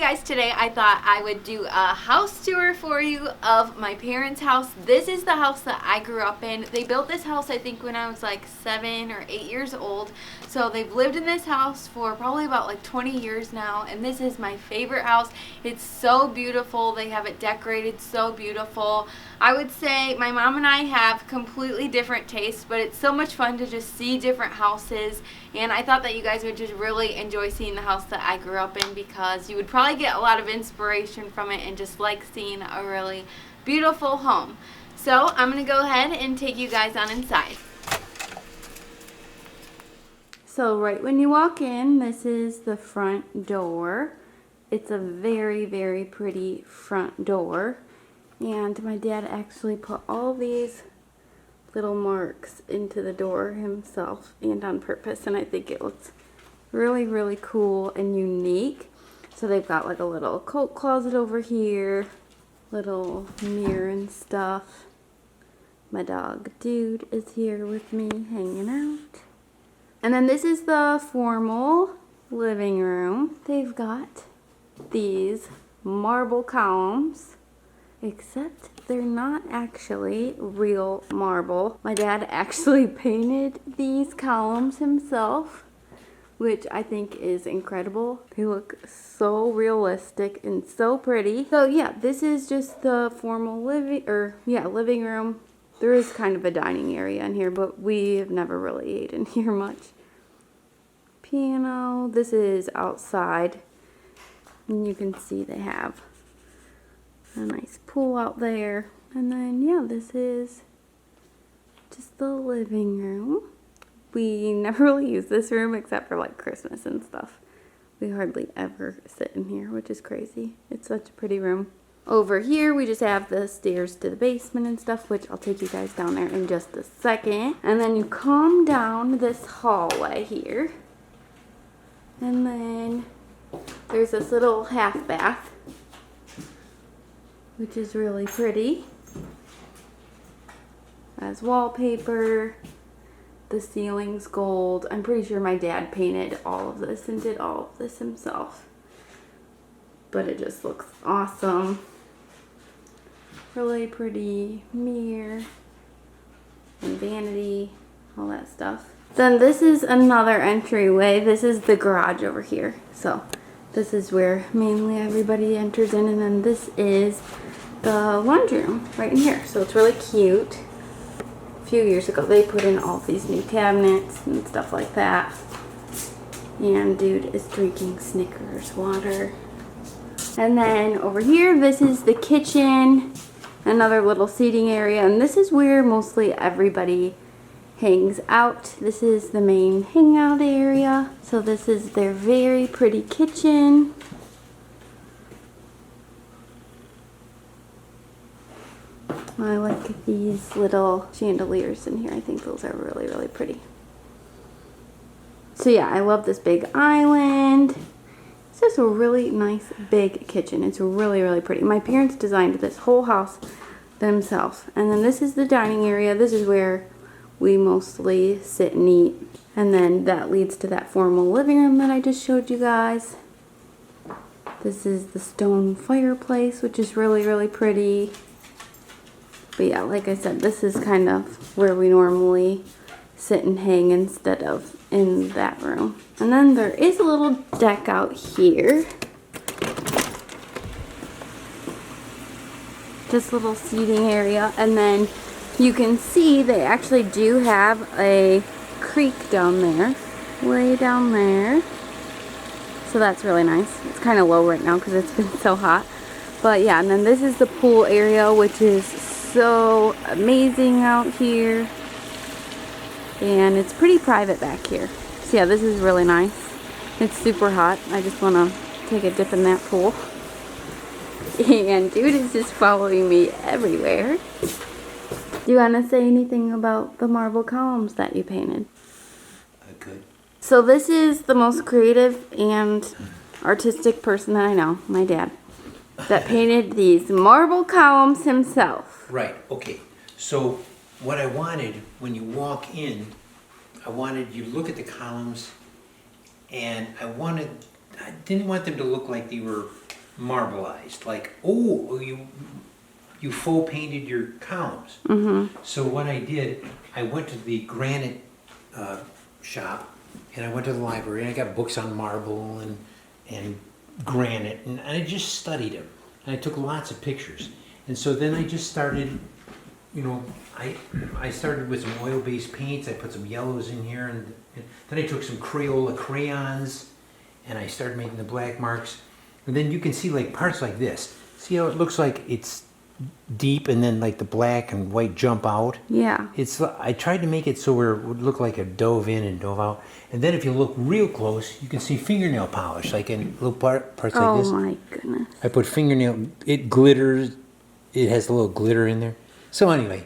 guys, today I thought I would do a house tour for you of my parents' house. This is the house that I grew up in. They built this house I think when I was like 7 or 8 years old. So they've lived in this house for probably about like 20 years now, and this is my favorite house. It's so beautiful. They have it decorated so beautiful. I would say my mom and I have completely different tastes, but it's so much fun to just see different houses, and I thought that you guys would just really enjoy seeing the house that I grew up in because you would probably get a lot of inspiration from it and just like seeing a really beautiful home. So I'm going to go ahead and take you guys on inside. So right when you walk in, this is the front door. It's a very, very pretty front door. And my dad actually put all these little marks into the door himself and on purpose. And I think it looks really, really cool and unique. So they've got like a little coat closet over here, little mirror and stuff. My dog Dude is here with me hanging out. And then this is the formal living room. They've got these marble columns, except they're not actually real marble. My dad actually painted these columns himself, which I think is incredible. They look so realistic and so pretty. So yeah, this is just the formal living room. There is kind of a dining area in here, but we have never really ate in here much. Piano. This is outside. And you can see they have a nice pool out there. And then, yeah, this is just the living room. We never really use this room except for like Christmas and stuff. We hardly ever sit in here, which is crazy. It's such a pretty room. Over here, we just have the stairs to the basement and stuff, which I'll take you guys down there in just a second. And then you come down this hallway here. And then there's this little half bath, which is really pretty. Has wallpaper. The ceiling's gold. I'm pretty sure my dad painted all of this and did all of this himself. But it just looks awesome. Really pretty mirror and vanity, all that stuff. Then this is another entryway. This is the garage over here. So this is where mainly everybody enters in, and then this is the laundry room right in here. So it's really cute. A few years ago they put in all these new cabinets and stuff like that. And Dude is drinking Snickers water. And then over here, this is the kitchen, another little seating area, and this is where mostly everybody hangs out. This is the main hangout area. So this is their very pretty kitchen. I like these little chandeliers in here. I think those are really, really pretty. So yeah, I love this big island. It's just a really nice big kitchen. It's really, really pretty. My parents designed this whole house themselves. And then this is the dining area. This is where we mostly sit and eat. And then that leads to that formal living room that I just showed you guys. This is the stone fireplace, which is really, really pretty. But yeah, like I said, this is kind of where we normally sit and hang instead of in that room. And then there is a little deck out here. This little seating area, and then you can see they actually do have a creek down there, way down there. So that's really nice. It's kind of low right now because it's been so hot. But yeah, and then this is the pool area, which is so amazing out here. And it's pretty private back here. So yeah, this is really nice. It's super hot. I just want to take a dip in that pool. And Dude is just following me everywhere. Do you want to say anything about the marble columns that you painted? I could. So this is the most creative and artistic person that I know, my dad, that painted these marble columns himself. Right, okay. So what I wanted when you walk in, I wanted you to look at the columns, and I didn't want them to look like they were marbleized. Like, oh, you faux painted your columns. So what I did, I went to the granite shop, and I went to the library, and I got books on marble and granite, and I just studied them. And I took lots of pictures. And so then I just started, you know, I started with some oil-based paints. I put some yellows in here, and then I took some Crayola crayons, and I started making the black marks. And then you can see like parts like this. See how it looks like it's deep, and then like the black and white jump out? Yeah. I tried to make it so where it would look like it dove in and dove out. And then if you look real close, you can see fingernail polish, like in little parts like this. Oh my goodness. I put fingernail, it glitters, it has a little glitter in there. So anyway.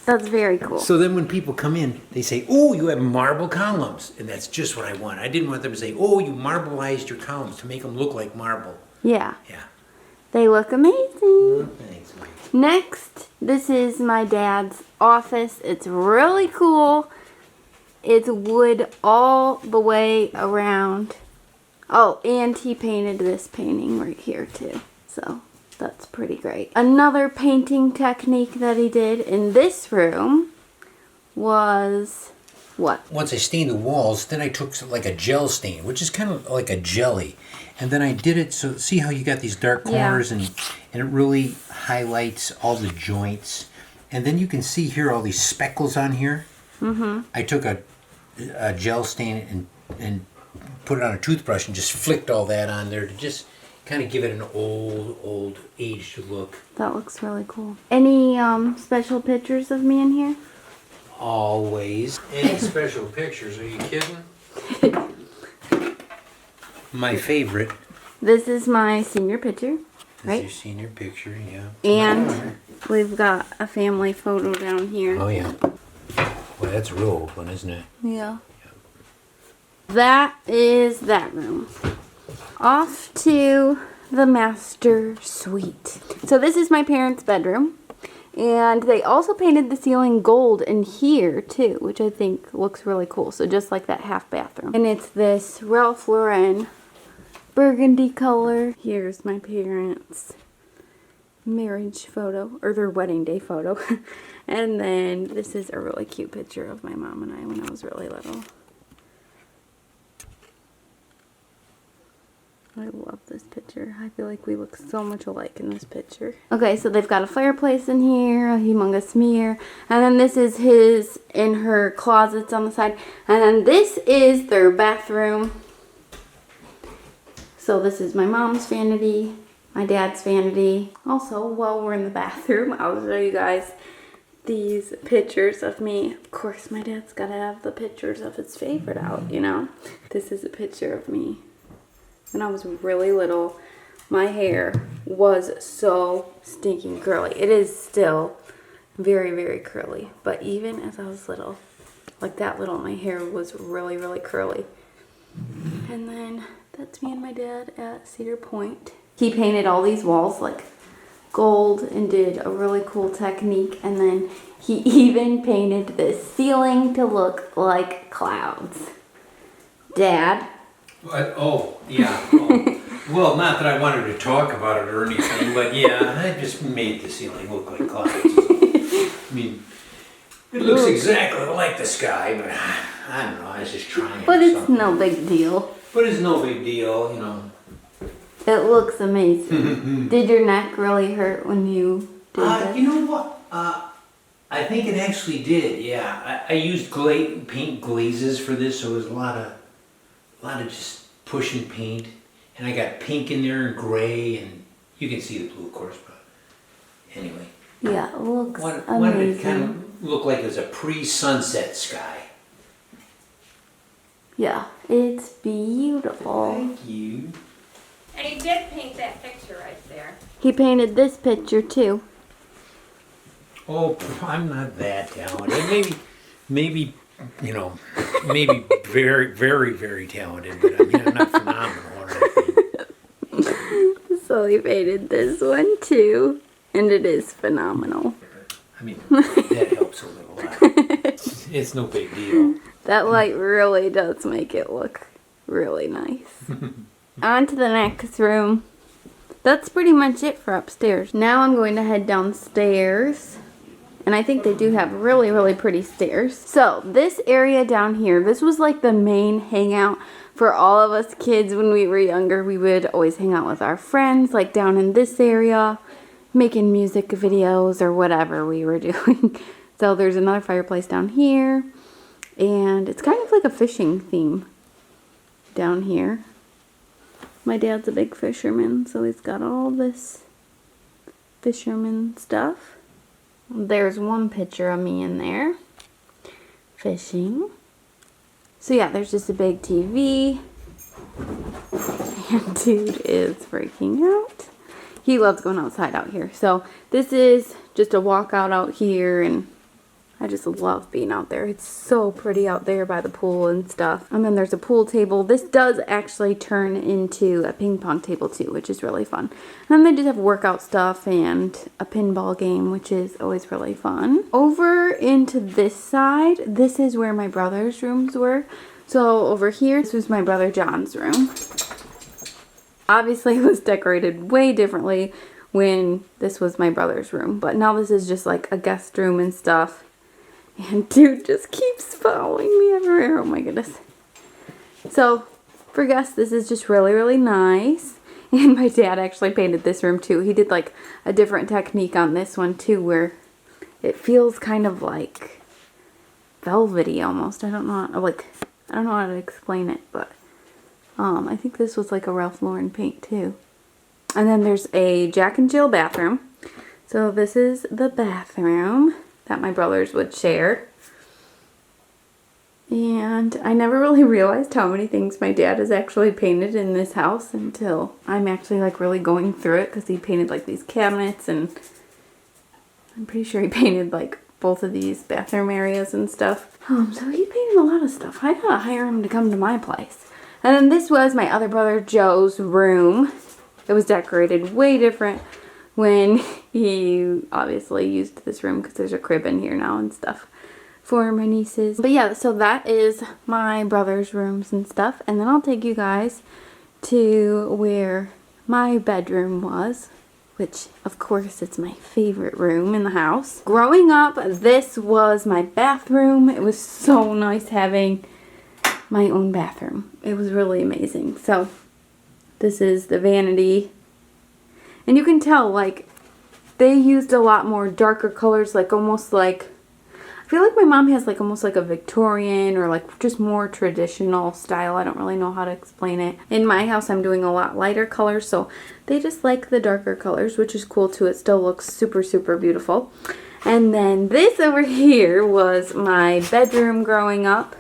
That's very cool. So then when people come in, they say, oh, you have marble columns. And that's just what I want. I didn't want them to say, oh, you marbleized your columns, to make them look like marble. Yeah. Yeah. They look amazing. Thanks, Mike. Next, this is my dad's office. It's really cool. It's wood all the way around. Oh, and he painted this painting right here too. So that's pretty great. Another painting technique that he did in this room was what? Once I stained the walls, then I took like a gel stain, which is kind of like a jelly. And then I did it, so see how you got these dark corners, and it really highlights all the joints. And then you can see here all these speckles on here. I took a gel stain and put it on a toothbrush and just flicked all that on there to just kind of give it an old aged look. That looks really cool. Any special pictures of me in here? Always. Any special pictures? Are you kidding? My favorite. This is my senior picture, right? This is your senior picture, yeah. And we've got a family photo down here. Oh yeah. Well, that's a real old one, isn't it? Yeah. That is that room. Off to the master suite. So this is my parents' bedroom. And they also painted the ceiling gold in here too, which I think looks really cool. So just like that half bathroom. And it's this Ralph Lauren burgundy color. Here's my parents' marriage photo, or their wedding day photo. And then this is a really cute picture of my mom and I when I was really little. I love this picture. I feel like we look so much alike in this picture. Okay, so they've got a fireplace in here, a humongous mirror, and then this is his and her closets on the side, and then this is their bathroom. So this is my mom's vanity, my dad's vanity. Also, while we're in the bathroom, I'll show you guys these pictures of me. Of course, my dad's gotta have the pictures of his favorite out, you know? This is a picture of me when I was really little. My hair was so stinking curly. It is still very, very curly. But even as I was little, like that little, my hair was really, really curly. And then that's me and my dad at Cedar Point. He painted all these walls like gold and did a really cool technique. And then he even painted the ceiling to look like clouds. Dad? What? Oh, yeah. Oh. Well, not that I wanted to talk about it or anything, but yeah, I just made the ceiling look like clouds. I mean, it looks exactly like the sky, but I don't know, I was just trying. But it's something. no big deal. But it's no big deal, you know. It looks amazing. Did your neck really hurt when you did that? You know what? I think it actually did, yeah. I used paint glazes for this, so it was a lot of just pushing paint, and I got pink in there and gray, and you can see the blue, of course, but anyway. Yeah, it looks Wanted amazing. it kind of look like it was a pre-sunset sky. Yeah, it's beautiful. Thank you. And he did paint that picture right there. He painted this picture too. Oh, I'm not that talented. Maybe, you know, maybe very, very, very talented, but I mean, I'm not phenomenal or anything. So he painted this one too, and it is phenomenal. I mean, that helps a little lot. It's no big deal. That light really does make it look really nice. On to the next room. that's pretty much it for upstairs. Now I'm going to head downstairs. And I think they do have really, really pretty stairs. So this area down here, this was like the main hangout for all of us kids when we were younger. We would always hang out with our friends, like down in this area, making music videos or whatever we were doing. So there's another fireplace down here. And it's kind of like a fishing theme down here. My dad's a big fisherman, so he's got all this fisherman stuff. There's one picture of me in there fishing. So yeah, there's just a big TV. And dude is freaking out. He loves going outside out here. So this is just a walkout out here, and I just love being out there. It's so pretty out there by the pool and stuff. And then there's a pool table. This does actually turn into a ping pong table too, which is really fun. And then they just have workout stuff and a pinball game, which is always really fun. Over into this side, this is where my brother's rooms were. So over here, this was my brother John's room. Obviously it was decorated way differently when this was my brother's room. But now this is just like a guest room and stuff. And dude just keeps following me everywhere. Oh my goodness. So, for guests, this is just really, really nice. And my dad actually painted this room too. He did like a different technique on this one too, where it feels kind of like velvety almost. I don't know how to explain it, but I think this was like a Ralph Lauren paint too. And then there's a Jack and Jill bathroom. So this is the bathroom that my brothers would share. And I never really realized how many things my dad has actually painted in this house until I'm actually like really going through it, because he painted like these cabinets, and I'm pretty sure he painted like both of these bathroom areas and stuff. So he painted a lot of stuff. I gotta hire him to come to my place. And then this was my other brother Joe's room. It was decorated way different when he obviously used this room, because there's a crib in here now and stuff for my nieces. But yeah, so that is my brother's rooms and stuff. And then I'll take you guys to where my bedroom was, which of course it's my favorite room in the house. Growing up, this was my bathroom. It was so nice having my own bathroom. It was really amazing. So this is the vanity. And you can tell, like, they used a lot more darker colors, like almost like, I feel like my mom has like almost like a Victorian or like just more traditional style. I don't really know how to explain it. In my house, I'm doing a lot lighter colors, so they just like the darker colors, which is cool too. It still looks super, super beautiful. And then this over here was my bedroom growing up.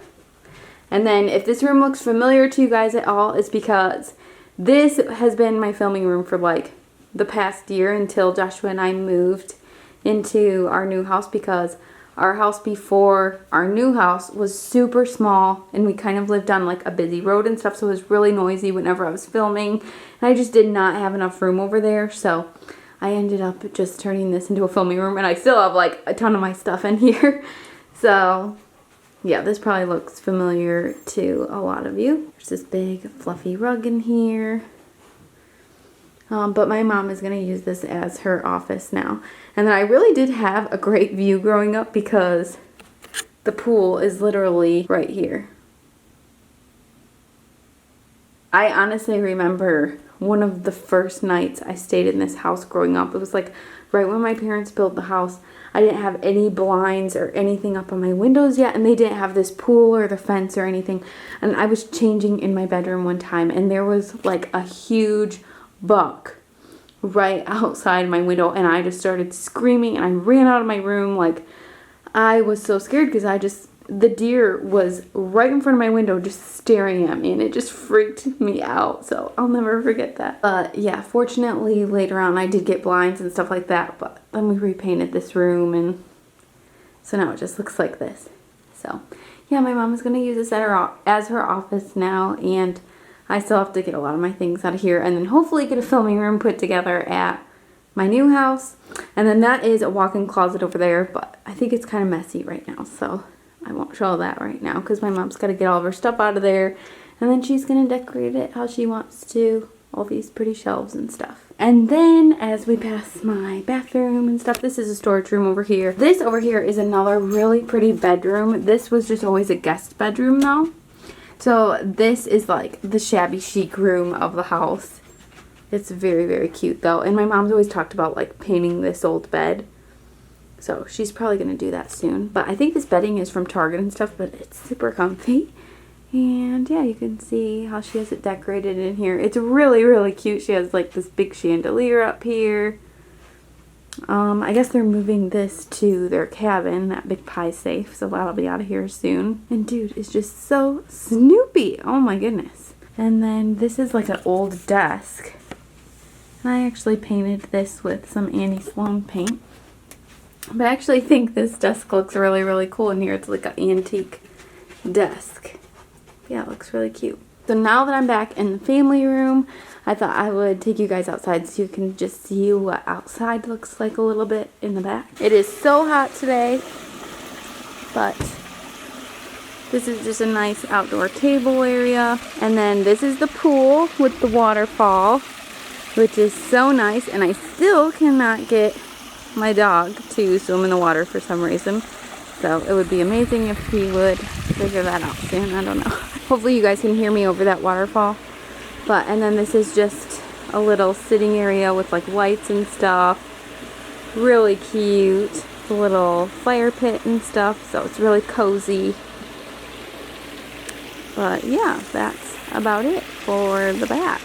And then if this room looks familiar to you guys at all, it's because this has been my filming room for like the past year until Joshua and I moved into our new house, because our house before our new house was super small and we kind of lived on like a busy road and stuff, so it was really noisy whenever I was filming, and I just did not have enough room over there. So I ended up just turning this into a filming room, and I still have like a ton of my stuff in here. So yeah, this probably looks familiar to a lot of you. There's this big fluffy rug in here. But my mom is going to use this as her office now. And then I really did have a great view growing up, because the pool is literally right here. I honestly remember one of the first nights I stayed in this house growing up. It was like right when my parents built the house. I didn't have any blinds or anything up on my windows yet, and they didn't have this pool or the fence or anything. And I was changing in my bedroom one time, and there was like a huge buck right outside my window, and I just started screaming, and I ran out of my room. Like, I was so scared, because the deer was right in front of my window just staring at me, and it just freaked me out. So I'll never forget that. But yeah, fortunately later on I did get blinds and stuff like that, but then we repainted this room, and so now it just looks like this. So yeah, my mom is going to use this as her office now, and I still have to get a lot of my things out of here, and then hopefully get a filming room put together at my new house. And then that is a walk-in closet over there, but I think it's kind of messy right now, so I won't show that right now, because my mom's got to get all of her stuff out of there, and then she's going to decorate it how she wants to all these pretty shelves and stuff. And then as we pass my bathroom and stuff, this is a storage room over here. This over here is another really pretty bedroom. This was just always a guest bedroom though. So this is like the shabby chic room of the house. It's very, very cute though. And my mom's always talked about like painting this old bed. So she's probably going to do that soon. But I think this bedding is from Target and stuff, but it's super comfy. And yeah, you can see how she has it decorated in here. It's really, really cute. She has like this big chandelier up here. I guess they're moving this to their cabin, that big pie safe, so that'll be out of here soon. And dude, it's just so Snoopy. Oh my goodness. And then this is like an old desk. And I actually painted this with some Annie Sloan paint. But I actually think this desk looks really, really cool in here. It's like an antique desk. Yeah, it looks really cute. So now that I'm back in the family room, I thought I would take you guys outside so you can just see what outside looks like a little bit in the back. It is so hot today, but this is just a nice outdoor table area. And then this is the pool with the waterfall, which is so nice. And I still cannot get my dog to swim in the water for some reason. So it would be amazing if he would figure that out soon. I don't know. Hopefully you guys can hear me over that waterfall. And then this is just a little sitting area with like lights and stuff. Really cute. A little fire pit and stuff. So it's really cozy. But yeah, that's about it for the back.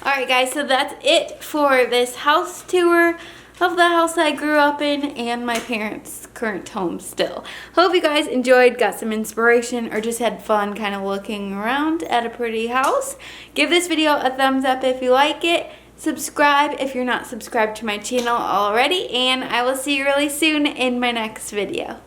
Alright guys, so that's it for this house tour of the house I grew up in and my parents' current home still. Hope you guys enjoyed, got some inspiration, or just had fun kind of looking around at a pretty house. Give this video a thumbs up if you like it. Subscribe if you're not subscribed to my channel already, and I will see you really soon in my next video.